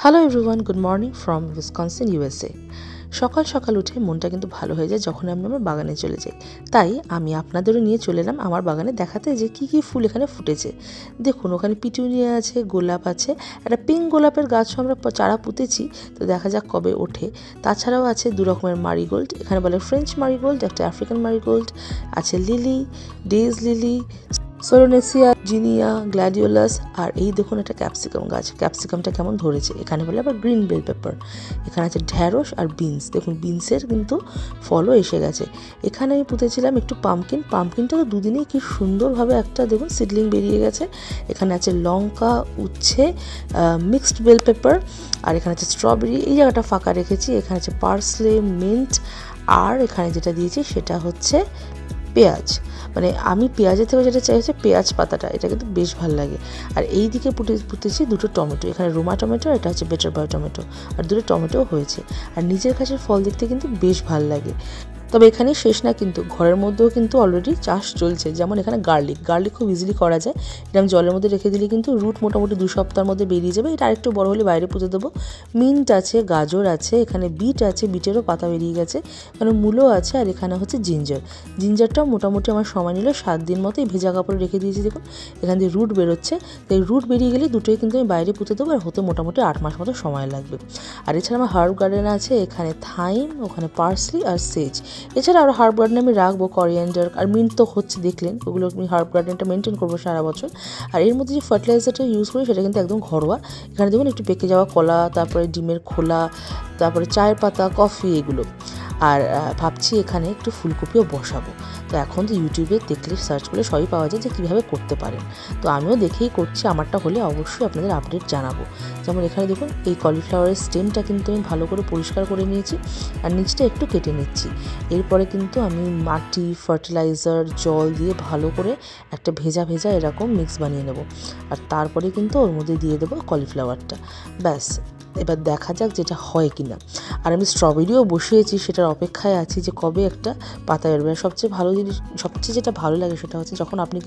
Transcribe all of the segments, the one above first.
Hello everyone, good morning from Wisconsin USA. সকাল সকাল উঠে মনটা কিন্তু ভালো হয়ে যায় যখন আমি আমার বাগানে চলে যাই। তাই আমি আপনাদেরও নিয়ে চলে এলাম আমার বাগানে দেখাতে যে কী কী ফুল এখানে ফুটেছে। দেখুন, ওখানে পিটুনিয়া আছে, গোলাপ আছে, একটা পিঙ্ক গোলাপের গাছও আমরা চারা পুঁতেছি, তো দেখা যাক কবে ওঠে। তাছাড়াও আছে দু রকমের মারিগোল্ড, এখানে বলে ফ্রেঞ্চ মারিগোল্ড, একটা আফ্রিকান মারিগোল্ড আছে, লিলি, ডেজ লিলি, সোলোনেসিয়া, জিনিয়া, গ্ল্যাডিওলাস, আর এই দেখুন একটা ক্যাপসিকাম গাছ। ক্যাপসিকামটা কেমন ধরেছে। এখানে বলে আবার গ্রিন বেল পেপার। এখানে আছে ঢ্যাঁড়স আর বিনস। দেখুন বিনসের কিন্তু ফলও এসে গেছে। এখানে আমি পুঁতেছিলাম একটু পামকিনটা তো দুদিনেই কি সুন্দরভাবে একটা দেখুন সিডলিং বেরিয়ে গেছে। এখানে আছে লঙ্কা, উচ্ছে, মিক্সড বেল পেপার, আর এখানে আছে স্ট্রবেরি। এই জায়গাটা ফাঁকা রেখেছি। এখানে আছে পার্সলে, মিন্ট, আর এখানে যেটা দিয়েছি সেটা হচ্ছে পেঁয়াজ। মানে আমি পেঁয়াজের থেকে যেটা চাই হচ্ছে পেঁয়াজ পাতাটা, এটা কিন্তু বেশ ভালো লাগে। আর এই দিকে পুঁতেছি দুটো টমেটো, এখানে রোমা টমেটো, এটা হচ্ছে বেটার বয় টমেটো, আর দুটো টমেটোও হয়েছে। আর নিজের কাছের ফল দেখতে কিন্তু বেশ ভালো লাগে। তবে এখানেই শেষ না, কিন্তু ঘরের মধ্যেও কিন্তু অলরেডি চাষ চলছে। যেমন এখানে গার্লিক খুব ইজিলি করা যায়। এটা আমি জলের মধ্যে রেখে দিলে কিন্তু রুট মোটামুটি 2 সপ্তাহের মধ্যে বেরিয়ে যাবে। এটা আরেকটু বড় হলে বাইরে পুঁতে দেবো। মিন্ট আছে, গাজর আছে, এখানে বিট আছে, বিটেরও পাতা বেরিয়ে গেছে, এখানে মূলো আছে, আর এখানে হচ্ছে জিঞ্জারটাও মোটামুটি আমার সময় নিল 7 দিন মতো। এই ভেজা কাপড়ে রেখে দিয়েছি। দেখুন এখান দিয়ে রুট বেরোচ্ছে, তো এই রুট বেরিয়ে গেলে দুটোই কিন্তু আমি বাইরে পুঁতে দেবো, আর হতে মোটামুটি 8 মাস মতো সময় লাগবে। আর এছাড়া আমার হার্ব গার্ডেন আছে, এখানে থাইম, ওখানে পার্সলি আর সেজ। এছাড়া আরও হার্ব গার্ডেন আমি রাখবো করিয়েন্ডার আর মিন্ট তো হচ্ছে দেখলেন, ওগুলো আমি হার্ব গার্ডেনটা মেনটেন করবো সারা বছর। আর এর মধ্যে যে ফার্টিলাইজারটা ইউজ করি সেটা কিন্তু একদম ঘরোয়া। এখানে দেখুন একটু পেকে যাওয়া কলা, তারপরে ডিমের খোলা, তারপরে চায়ের পাতা, কফি, এগুলো। আর ভাবছি এখানে একটু ফুলকপিও বসাবো। তো এখন তো ইউটিউবে দেখলে সার্চ করলে সবই পাওয়া যায় যে কীভাবে করতে পারেন। তো আমিও দেখেই করছি, আমারটা হলে অবশ্যই আপনাদের আপডেট জানাবো। যেমন এখানে দেখুন এই কলিফ্লাওয়ারের স্টেমটা কিন্তু আমি ভালো করে পরিষ্কার করে নিয়েছি, আর নিচটা একটু কেটে নিচ্ছি। এরপরে কিন্তু আমি মাটি, ফার্টিলাইজার, জল দিয়ে ভালো করে একটা ভেজা ভেজা এরকম মিক্স বানিয়ে নেব। আর তারপরে কিন্তু ওর মধ্যে দিয়ে দেবো কলিফ্লাওয়ারটা। ব্যাস, এবার দেখা যাক যেটা হয় কিনা। আর আমি স্ট্রবেরিও বসিয়েছি, সেটার অপেক্ষায় আছি যে কবে একটা পাতা বেরোবে। সবচেয়ে যেটা ভালো লাগে সেটা হচ্ছে যখন আপনি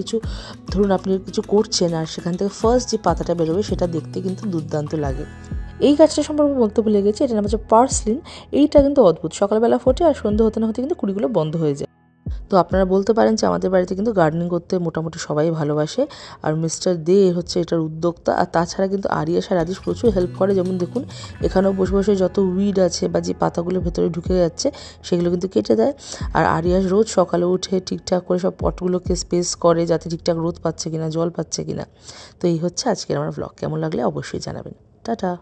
ধরুন আপনি কিছু করছেন আর সেখান থেকে ফার্স্ট যে পাতাটা বেরোবে সেটা দেখতে কিন্তু দুর্দান্ত লাগে। এই গাছটা সম্পর্কে বলতে ভুলে গেছি, এটার নাম হচ্ছে পার্সলিন। এইটা কিন্তু অদ্ভুত, সকালবেলা ফোটে আর সন্ধ্যে হতে না হতে কিন্তু কুড়িগুলো বন্ধ হয়ে যায়। তো আপনারা বলতে পারেন যে আমাদের বাড়িতে কিন্তু গার্ডেনিং করতে মোটামুটি সবাই ভালোবাসে, আর মিস্টার দে হচ্ছে এটার উদ্যোক্তা। আর তাছাড়া কিন্তু আরিয়াস আর রাজেশ প্রচুর হেল্প করে। যেমন দেখুন এখানেও বসে বসে যত উইড আছে বা যে পাতাগুলো ভেতরে ঢুকে যাচ্ছে সেগুলো কিন্তু কেটে দেয়। আর আরিয়াস রোজ সকালে উঠে ঠিকঠাক করে সব পটগুলোকে স্পেস করে যাতে ঠিকঠাক রোদ পাচ্ছে কিনা, জল পাচ্ছে কিনা। তো এই হচ্ছে আজকের আমার ব্লগ। কেমন লাগলে অবশ্যই জানাবেন। টাটা।